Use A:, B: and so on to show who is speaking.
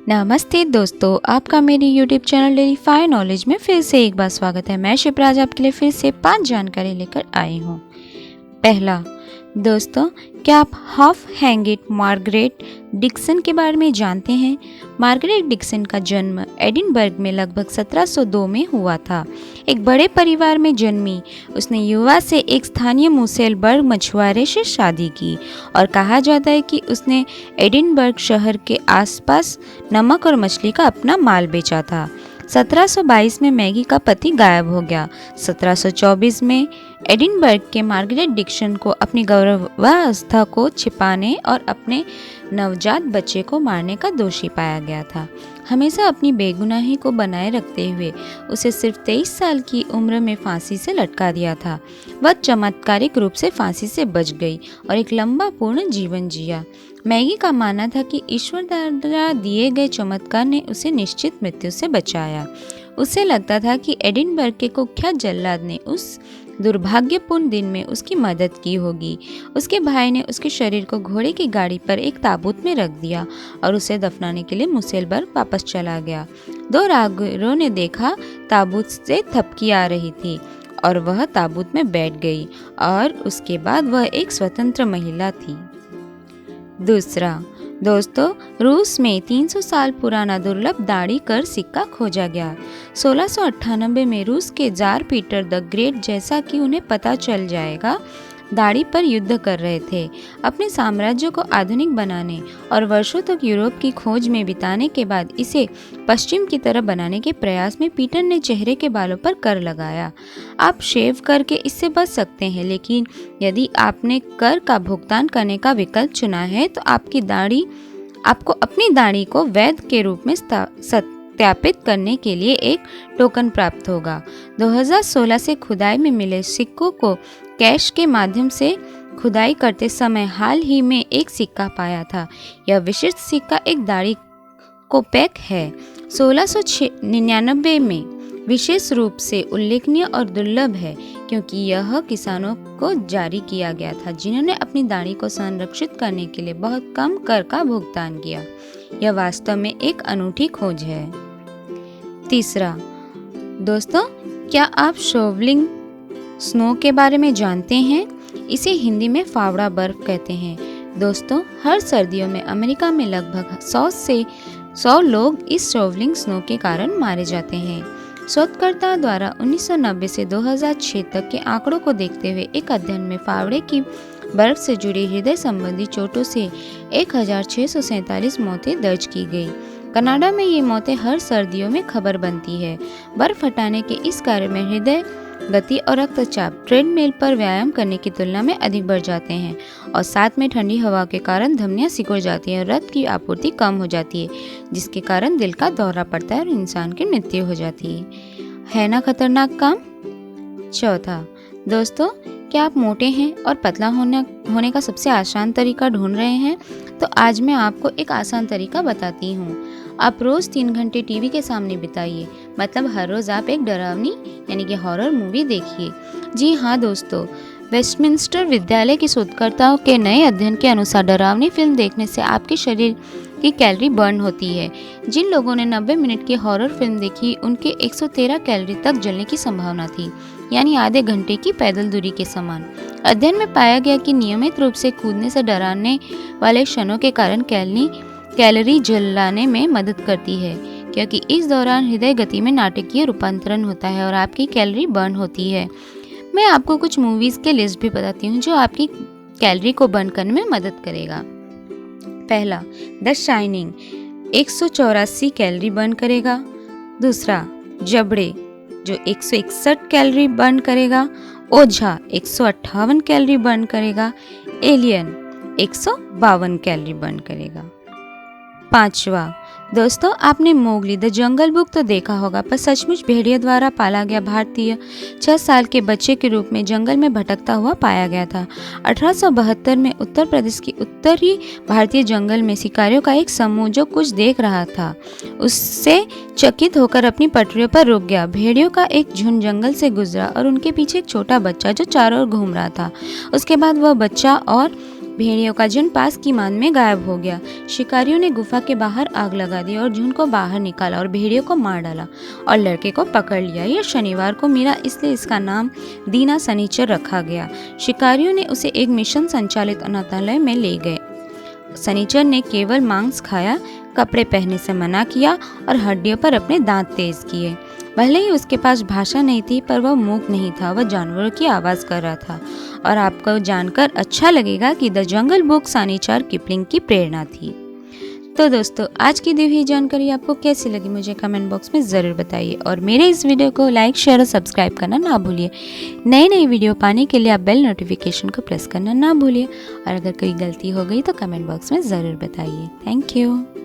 A: नमस्ते दोस्तों, आपका मेरे YouTube channel daily fire knowledge में फिर से एक बार स्वागत है। मैं शिप्रा आपके लिए फिर से 5 जानकारी लेकर आई हूँ। पहला, दोस्तों, क्या आप हाफ हैंगेट मार्गरेट डिक्सन के बारे में जानते हैं? मार्गरेट डिक्सन का जन्म एडिनबर्ग में लगभग 1702 में हुआ था। एक बड़े परिवार में जन्मी उसने युवा से एक स्थानीय मुसेलबर्ग मछुआरे से शादी की और कहा जाता है कि उसने एडिनबर्ग शहर के आसपास नमक और मछली का अपना माल बेचा था। 1722 में मैगी का पति गायब हो गया। 1724 में एडिनबर्ग के मार्गरेट डिक्सन को अपनी गर्भावस्था को छिपाने और अपने नवजात बच्चे को मारने का दोषी पाया गया था। हमेशा अपनी बेगुनाही को बनाए रखते हुए उसे सिर्फ 23 साल की उम्र में फांसी से लटका दिया था। वह चमत्कारिक रूप से फांसी से बच गई और एक लंबा पूर्ण जीवन जिया। मैगी का मानना था कि ईश्वर द्वारा दिए गए चमत्कार ने उसे निश्चित मृत्यु से बचाया। उसे लगता था कि एडिनबर्ग के कुख्यात जल्लाद ने उस दुर्भाग्यपूर्ण दिन में उसकी मदद की होगी। उसके भाई ने उसके शरीर को घोड़े की गाड़ी पर एक ताबूत में रख दिया और उसे दफनाने के लिए मुसेलबर्ग वापस चला गया। 2 राहगीरों ने देखा ताबूत से थपकी आ रही थी और वह ताबूत में बैठ गई और उसके बाद वह एक स्वतंत्र महिला थी। दूसरा, दोस्तों, रूस में 300 साल पुराना दुर्लभ दाढ़ी कर सिक्का खोजा गया। 1698 में रूस के जार पीटर द ग्रेट, जैसा कि उन्हें पता चल जाएगा, दाढ़ी पर युद्ध कर रहे थे। अपने साम्राज्य को आधुनिक बनाने और वर्षों तक यूरोप की खोज में बिताने के बाद इसे पश्चिम की तरफ बनाने के प्रयास में पीटर ने चेहरे के बालों पर कर लगाया। आप शेव करके इससे बच सकते हैं, लेकिन यदि आपने कर का भुगतान करने का विकल्प चुना है तो आपको अपनी दाढ़ी को वैध के रूप में सत्यापित करने के लिए एक टोकन प्राप्त होगा। 2016 से खुदाई में मिले सिक्कों को कैश के माध्यम से खुदाई करते समय हाल ही में एक सिक्का पाया था। यह विशिष्ट सिक्का एक दाढ़ी कोपेक है। 1699 में विशेष रूप से उल्लेखनीय और दुर्लभ है क्योंकि यह किसानों को जारी किया गया था जिन्होंने अपनी दाढ़ी को संरक्षित करने के लिए बहुत कम कर का भुगतान किया। यह वास्तव में एक अनूठी खोज है। तीसरा, दोस्तों, क्या आप शोवलिंग स्नो के बारे में जानते हैं? इसे हिंदी में फावड़ा बर्फ कहते हैं। दोस्तों, हर सर्दियों में अमेरिका में लगभग 100 से 100 लोग इस शोवलिंग स्नो के कारण मारे जाते हैं। शोधकर्ताओं द्वारा 1990 से 2006 तक के आंकड़ों को देखते हुए एक अध्ययन में फावड़े की बर्फ से जुड़ी हृदय संबंधी चोटों से 1647 मौतें दर्ज की गई। कनाडा में ये मौतें हर सर्दियों में खबर बनती है। बर्फ हटाने के इस कार्य में हृदय गति और रक्तचाप ट्रेडमिल पर व्यायाम करने की तुलना में अधिक बढ़ जाते हैं और साथ में ठंडी हवा के कारण धमनियां सिकुड़ जाती हैं और रक्त की आपूर्ति कम हो जाती है, जिसके कारण दिल का दौरा पड़ता है और इंसान की मृत्यु हो जाती है ना खतरनाक काम। चौथा, दोस्तों, क्या आप मोटे हैं और पतला होने का सबसे आसान तरीका ढूंढ रहे हैं? तो आज मैं आपको एक आसान तरीका बताती हूँ। आप रोज 3 घंटे टीवी के सामने बिताइए, मतलब हर रोज आप एक डरावनी यानी कि हॉरर मूवी देखिए। जी हाँ दोस्तों, वेस्टमिंस्टर विद्यालय के शोधकर्ताओं के नए अध्ययन के अनुसार डरावनी फिल्म देखने से आपके शरीर की कैलोरी बर्न होती है। जिन लोगों ने 90 मिनट की हॉरर फिल्म देखी, उनके 113 कैलोरी तक जलने की संभावना थी, यानी आधे घंटे की पैदल दूरी के समान। अध्ययन में पाया गया कि नियमित रूप से कूदने से डराने वाले क्षणों के कारण कैलोरी जलाने में मदद करती है, क्योंकि इस दौरान हृदय गति में नाटकीय रूपांतरण होता है और आपकी कैलोरी बर्न होती है। मैं आपको कुछ मूवीज के लिस्ट भी बताती हूँ जो आपकी कैलोरी को बर्न करने में मदद करेगा। पहला, द शाइनिंग 184 कैलोरी बर्न करेगा। दूसरा, जबड़े जो 161 कैलोरी बर्न करेगा। ओझा 158 कैलोरी बर्न करेगा। एलियन 152 कैलोरी बर्न करेगा। पांचवा, दोस्तों, आपने मोगली द जंगल बुक तो देखा होगा, पर सचमुच भेड़िया द्वारा पाला गया भारतीय 6 साल के बच्चे के रूप में जंगल में भटकता हुआ पाया गया था। 1872 में उत्तर प्रदेश की उत्तरी भारतीय जंगल में शिकारियों का एक समूह जो कुछ देख रहा था, उससे चकित होकर अपनी पटरियों पर रुक गया। भेड़ियों का एक झुंड जंगल से गुजरा और उनके पीछे एक छोटा बच्चा जो चारों ओर घूम रहा था। उसके बाद वह बच्चा और भेड़ियों का झुंड पास की मान में गायब हो गया। शिकारियों ने गुफा के बाहर आग लगा दी और झुंड को बाहर निकाला और भेड़ियों को मार डाला और लड़के को पकड़ लिया। यह शनिवार को मिला, इसलिए इसका नाम दीना शनिचर रखा गया। शिकारियों ने उसे एक मिशन संचालित अनाथालय में ले गए। शनिचर ने केवल मांस खाया, कपड़े पहनने से मना किया और हड्डियों पर अपने दांत तेज किए। भले ही उसके पास भाषा नहीं थी, पर वह मूक नहीं था, वह जानवरों की आवाज़ कर रहा था। और आपको जानकर अच्छा लगेगा कि the jungle book Shanichar Kipling की प्रेरणा थी। तो दोस्तों, आज की दी हुई जानकारी आपको कैसी लगी मुझे कमेंट बॉक्स में ज़रूर बताइए और मेरे इस वीडियो को लाइक, शेयर और सब्सक्राइब करना ना भूलिए। नई नई वीडियो पाने के लिए आप बेल नोटिफिकेशन को प्रेस करना ना भूलिए और अगर कोई गलती हो गई तो कमेंट बॉक्स में ज़रूर बताइए। Thank you.